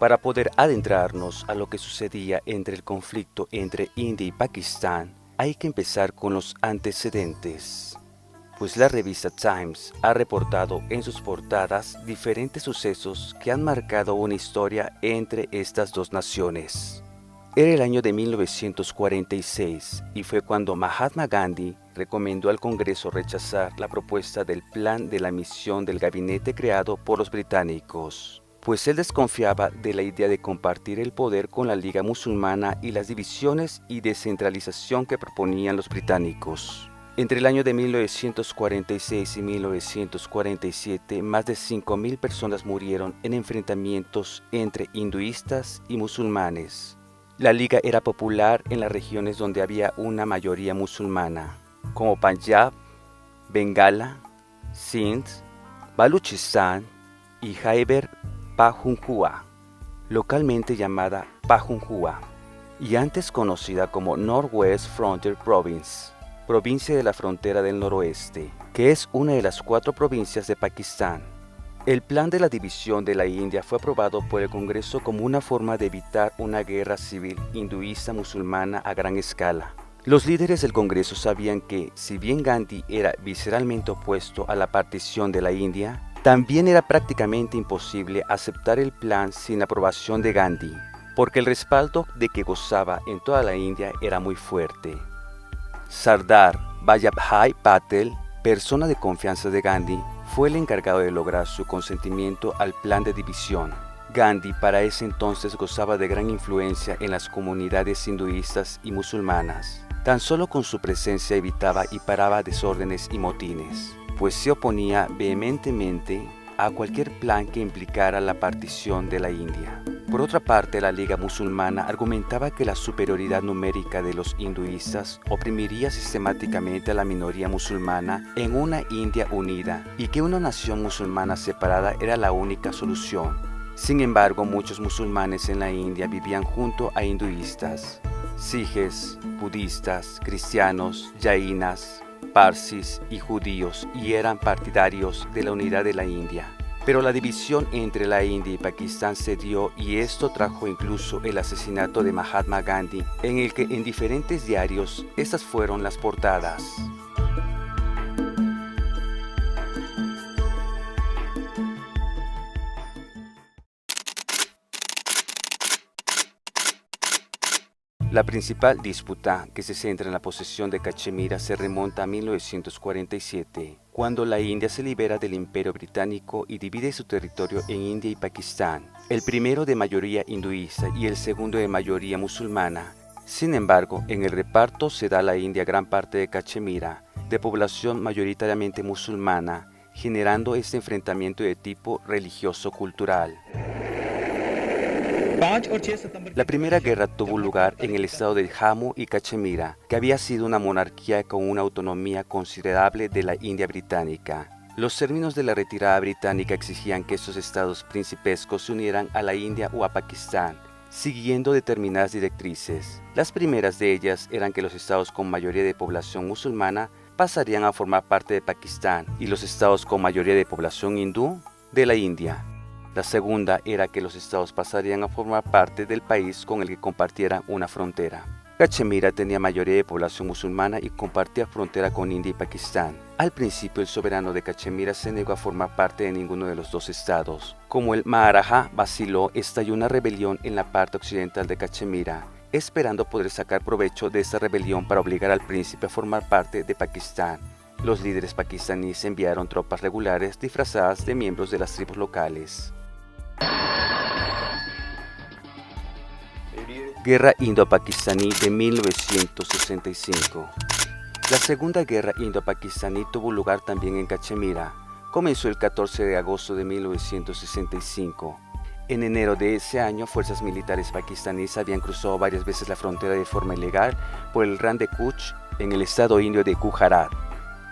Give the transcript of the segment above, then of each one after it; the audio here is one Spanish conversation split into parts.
Para poder adentrarnos a lo que sucedía entre el conflicto entre India y Pakistán, hay que empezar con los antecedentes, pues la revista Times ha reportado en sus portadas diferentes sucesos que han marcado una historia entre estas dos naciones. Era el año de 1946 y fue cuando Mahatma Gandhi recomendó al Congreso rechazar la propuesta del plan de la misión del gabinete creado por los británicos, pues él desconfiaba de la idea de compartir el poder con la Liga Musulmana y las divisiones y descentralización que proponían los británicos. Entre el año de 1946 y 1947, más de 5.000 personas murieron en enfrentamientos entre hinduistas y musulmanes. La liga era popular en las regiones donde había una mayoría musulmana, como Punjab, Bengala, Sindh, Baluchistán y Khyber Pakhtunkhwa, localmente llamada Pakhtunkhwa, y antes conocida como Northwest Frontier Province, provincia de la frontera del noroeste, que es una de las 4 provincias de Pakistán. El plan de la división de la India fue aprobado por el Congreso como una forma de evitar una guerra civil hinduista-musulmana a gran escala. Los líderes del Congreso sabían que, si bien Gandhi era visceralmente opuesto a la partición de la India, también era prácticamente imposible aceptar el plan sin la aprobación de Gandhi, porque el respaldo de que gozaba en toda la India era muy fuerte. Sardar Vallabhbhai Patel, persona de confianza de Gandhi, fue el encargado de lograr su consentimiento al plan de división. Gandhi para ese entonces gozaba de gran influencia en las comunidades hinduistas y musulmanas. Tan solo con su presencia evitaba y paraba desórdenes y motines, pues se oponía vehementemente a cualquier plan que implicara la partición de la India. Por otra parte, la Liga Musulmana argumentaba que la superioridad numérica de los hinduistas oprimiría sistemáticamente a la minoría musulmana en una India unida y que una nación musulmana separada era la única solución. Sin embargo, muchos musulmanes en la India vivían junto a hinduistas, sijes, budistas, cristianos, jainas, parsis y judíos, y eran partidarios de la unidad de la India. Pero la división entre la India y Pakistán se dio, y esto trajo incluso el asesinato de Mahatma Gandhi, en el que en diferentes diarios estas fueron las portadas. La principal disputa, que se centra en la posesión de Cachemira, se remonta a 1947, cuando la India se libera del Imperio Británico y divide su territorio en India y Pakistán, el primero de mayoría hinduista y el segundo de mayoría musulmana. Sin embargo, en el reparto se da a la India gran parte de Cachemira, de población mayoritariamente musulmana, generando este enfrentamiento de tipo religioso-cultural. La primera guerra tuvo lugar en el estado de Jammu y Cachemira, que había sido una monarquía con una autonomía considerable de la India británica. Los términos de la retirada británica exigían que estos estados principescos se unieran a la India o a Pakistán, siguiendo determinadas directrices. Las primeras de ellas eran que los estados con mayoría de población musulmana pasarían a formar parte de Pakistán y los estados con mayoría de población hindú de la India. La segunda era que los estados pasarían a formar parte del país con el que compartieran una frontera. Cachemira tenía mayoría de población musulmana y compartía frontera con India y Pakistán. Al principio, el soberano de Cachemira se negó a formar parte de ninguno de los dos estados. Como el Maharaja vaciló, estalló una rebelión en la parte occidental de Cachemira, esperando poder sacar provecho de esta rebelión para obligar al príncipe a formar parte de Pakistán. Los líderes pakistaníes enviaron tropas regulares disfrazadas de miembros de las tribus locales. Guerra Indo-Pakistaní de 1965. La Segunda Guerra Indo-Pakistaní tuvo lugar también en Cachemira. Comenzó el 14 de agosto de 1965. En enero de ese año, fuerzas militares pakistaníes habían cruzado varias veces la frontera de forma ilegal por el Ran de Kutch en el estado indio de Gujarat.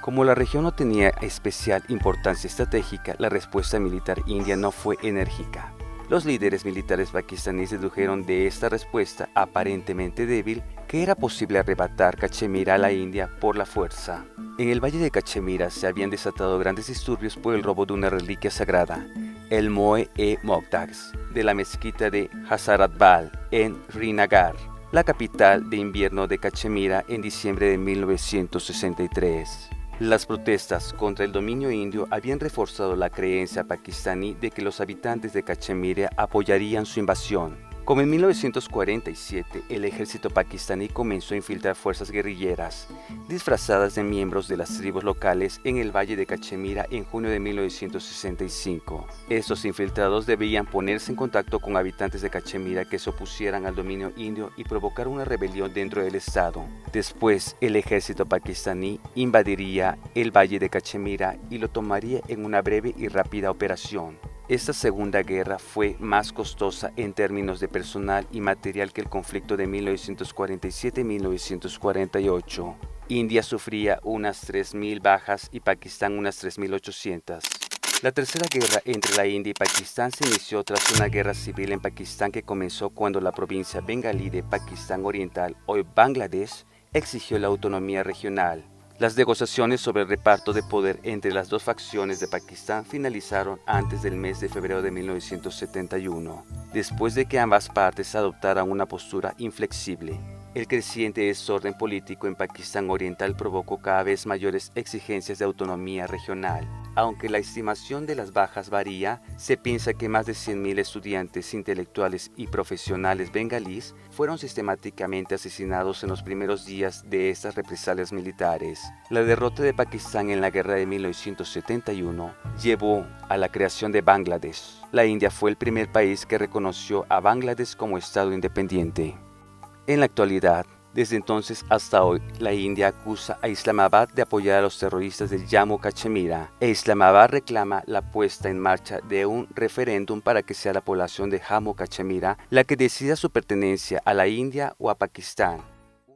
Como la región no tenía especial importancia estratégica, la respuesta militar india no fue enérgica. Los líderes militares pakistaníes dedujeron de esta respuesta aparentemente débil que era posible arrebatar Cachemira a la India por la fuerza. En el valle de Cachemira se habían desatado grandes disturbios por el robo de una reliquia sagrada, el Moe-e-Moqdars, de la mezquita de Hazrat Bal en Srinagar, la capital de invierno de Cachemira, en diciembre de 1963. Las protestas contra el dominio indio habían reforzado la creencia pakistaní de que los habitantes de Cachemira apoyarían su invasión. Como en 1947, el ejército pakistaní comenzó a infiltrar fuerzas guerrilleras disfrazadas de miembros de las tribus locales en el valle de Cachemira en junio de 1965. Estos infiltrados debían ponerse en contacto con habitantes de Cachemira que se opusieran al dominio indio y provocar una rebelión dentro del estado. Después, el ejército pakistaní invadiría el valle de Cachemira y lo tomaría en una breve y rápida operación. Esta segunda guerra fue más costosa en términos de personal y material que el conflicto de 1947-1948. India sufría unas 3.000 bajas y Pakistán unas 3.800. La tercera guerra entre la India y Pakistán se inició tras una guerra civil en Pakistán que comenzó cuando la provincia bengalí de Pakistán Oriental, hoy Bangladesh, exigió la autonomía regional. Las negociaciones sobre el reparto de poder entre las dos facciones de Pakistán finalizaron antes del mes de febrero de 1971, después de que ambas partes adoptaran una postura inflexible. El creciente desorden político en Pakistán Oriental provocó cada vez mayores exigencias de autonomía regional. Aunque la estimación de las bajas varía, se piensa que más de 100.000 estudiantes, intelectuales y profesionales bengalíes fueron sistemáticamente asesinados en los primeros días de estas represalias militares. La derrota de Pakistán en la guerra de 1971 llevó a la creación de Bangladesh. La India fue el primer país que reconoció a Bangladesh como Estado independiente. En la actualidad, desde entonces hasta hoy, la India acusa a Islamabad de apoyar a los terroristas de Jammu Cachemira e Islamabad reclama la puesta en marcha de un referéndum para que sea la población de Jammu Cachemira la que decida su pertenencia a la India o a Pakistán.